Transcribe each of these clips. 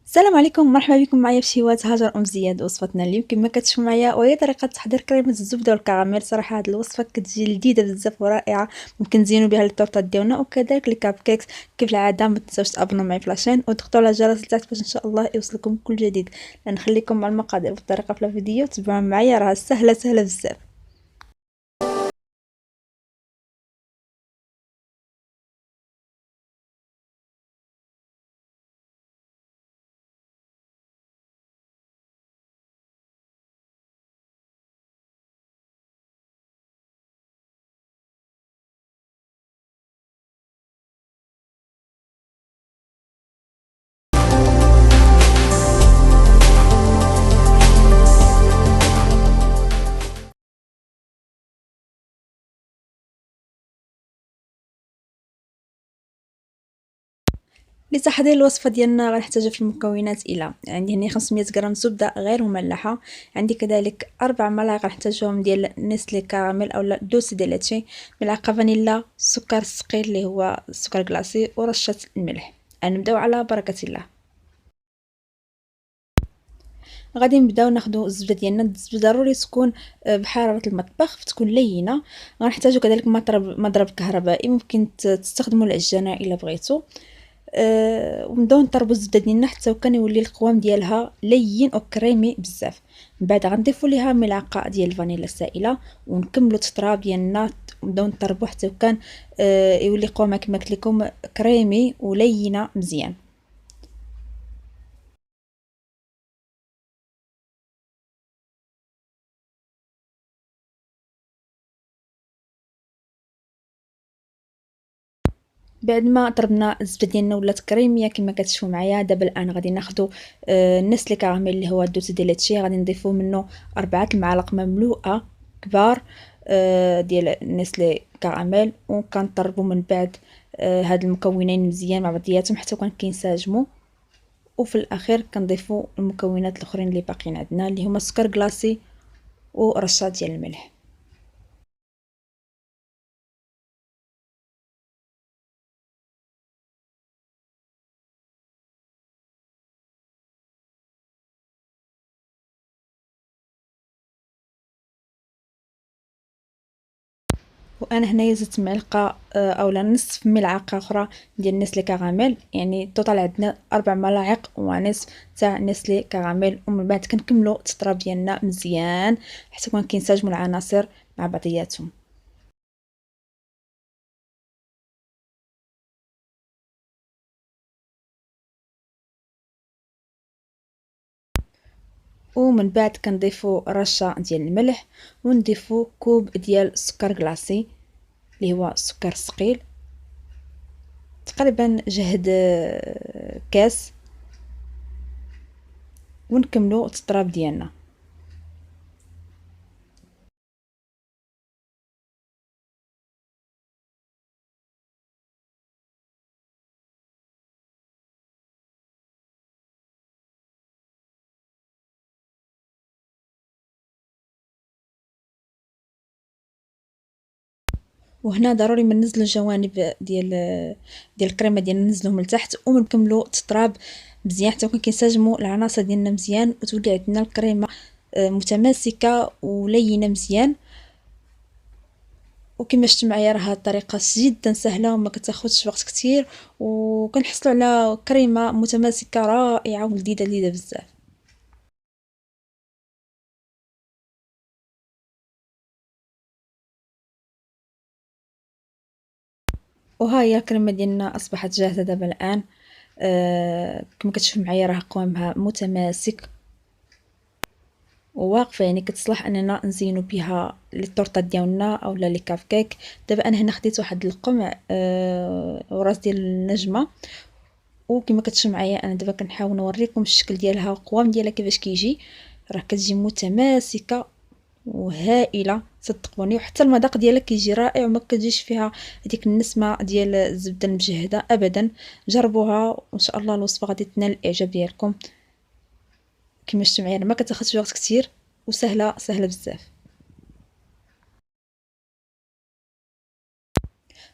السلام عليكم، مرحبا بكم معايا في شهوات هاجر زياد. وصفتنا اليوم كما كتشوفوا معايا وهي طريقه تحضير كريمه الزبده والكراميل. صراحه هذه الوصفه كتجي لذيذه بزاف ورائعه، ممكن نزينوا بها التورتات ديالنا وكذلك لي كاب كيكس. كيف العاده ما تنساوش تابونوا معايا في لاشين وتضغطوا على الجرس لتحت باش ان شاء الله يوصلكم كل جديد. نخليكم مع المقادير والطريقه في الفيديو، تبعوا معايا راه سهله بزاف. لتحضير الوصفة ديالنا غنحتاجو في المكونات إلى عندي هنا 500 غرام زبدة غير مملحة، عندي كذلك 4 ملاعق غنحتاجوهم ديال نسلي كراميل أو دوسي دي لاتشي، ملعقة فانيلا، سكر ثقيل اللي هو السكر كلاصي ورشة الملح. نبداو على بركة الله. غادي نبداو ناخدو الزبده ديالنا. الزبده ضروري تكون بحراره المطبخ، تكون لينه. غنحتاجو كذلك مضرب كهربائي، ممكن تستخدموا العجانه الا بغيتو. ونبداو نطربوا الزبده ديالنا حتى وكان يولي القوام ديالها لين وكريمي بزاف. من بعد غنضيفوا ليها ملعقه ديال الفانيلا السائله ونكملوا التطراب ديالنا، نبداو نطربوا حتى وكان يولي قوامها كما قلت لكم كريمي ولينه مزيان. بعد ما طربنا الزبده ديالنا ولات كريميه كما كتشوفوا معايا. دابا الان غادي ناخذوا النسلي كراميل اللي هو الدوسي ديال لاتشي، غادي نضيفوا منه 4 المعالق مملوءه كبار ديال نسلي كراميل، وكنطربوا من بعد هاد المكونين مزيان مع بعضياتهم حتى كينسجموا. وفي الاخير كنضيفوا المكونات الاخرين اللي باقيين عندنا اللي هما سكر كلاصي ورشه ديال الملح. وانا هنايا زدت معلقه اولا نصف ملعقه اخرى ديال نسلي كراميل، يعني التوتال عندنا 4 ملاعق ونصف تاع نسلي كراميل. ومن بعد كنكملوا التطراب ديالنا مزيان حتى كينسجموا العناصر مع بعضياتهم. ومن بعد كنضيفوا رشه ديال الملح ونضيفوا كوب ديال السكر كلاصي اللي هو السكر الثقيل، تقريبا جهد كاس، ونكملوا التطراب ديالنا. وهنا ضروري ما ننزلوا الجوانب ديال الكريمه ديالنا، ننزلوهم لتحت ونكملوا التطراب مزيان حتى كينسجموا العناصر ديالنا مزيان وتولي عندنا الكريمه متماسكه ولينه مزيان. وكما شفتوا معايا راه هاد الطريقه جدا سهله وما كتاخذش وقت كتير، وكنحصلوا على كريمه متماسكه رائعه ولذيذه بزاف. وها هي الكريمه ديالنا اصبحت جاهزه دابا الان. كما كتشوفوا معايا راه قوامها متماسك وواقفه، يعني كتصلح اننا نزينوا بها لي طورطات ديالنا اولا لي كاف كيك. دابا انا هنا خديت واحد القمع وراس ديال النجمه، وكما كتشوفوا معايا انا دابا كنحاول نوريكم الشكل ديالها والقوام ديالها كيفاش كيجي. راه كتجي متماسكه وهائله صدقوني، وحتى المذاق ديالها كيجي رائع وما كتجيش فيها هذيك النسمه ديال الزبده المجهده ابدا. جربوها وان شاء الله الوصفه غادي تنال الاعجاب ديالكم. كما شفتوا معايا ما كتاخذش وقت كتير سهله بزاف.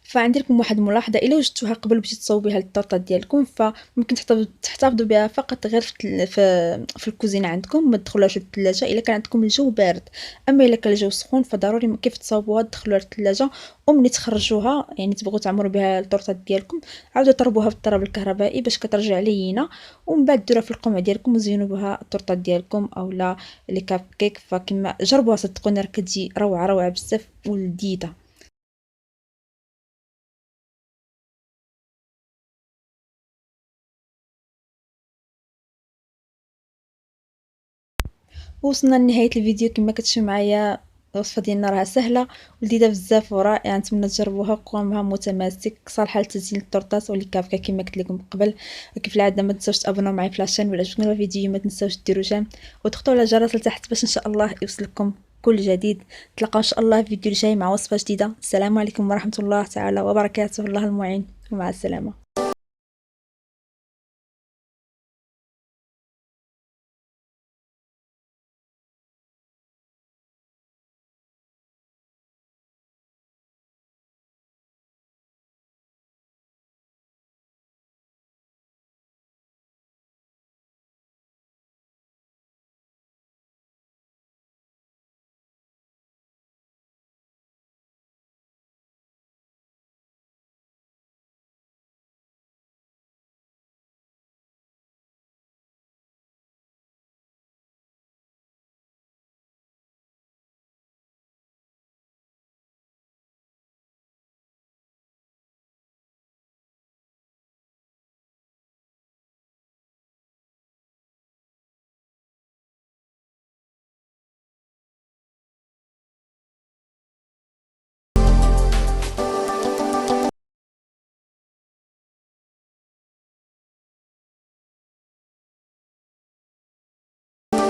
فعندي لكم واحد الملاحظة، إلا وجدتوها قبل بغيتي تصوبيها للطورطة ديالكم فممكن تحتفظوا بها فقط غير في الكوزينة عندكم، ما تدخلوهاش للثلاجة إلا كان عندكم الجو بارد. أما إلا كان الجو سخون فضروري كيف تصاوبوها تدخلوها للثلاجة، وملي تخرجوها يعني تبغوا تعمروا بها الطورطة ديالكم عاودوا طربوها بالطراب الكهربائي باش كترجع لينة، ومن بعد ديروها في القمع ديالكم وزينوا بها الطورطة ديالكم اولا لي كاب كيك. فكما جربوها صدقوني راه كتجي روعة روعة بزاف ولذيذة. ووصلنا لنهاية الفيديو. كما كتشوفوا معايا الوصفة ديالنا راها سهلة ولذيذة بزاف ورائعة، نتمنى تجربوها. قوامها متماسك صالحة لتزيين الطورطات ولي كافكا كما قلت لكم قبل. وكيف العادة ما تنساوش تابوناو معايا في لاشين، ولا عجبكم الفيديو ما تنساوش ديروا جيم وتضغطوا على الجرس لتحت باش ان شاء الله يوصلكم كل جديد. نتلاقاو ان شاء الله في فيديو جاي مع وصفة جديدة. السلام عليكم ورحمة الله تعالى وبركاته، الله المعين ومع السلامة.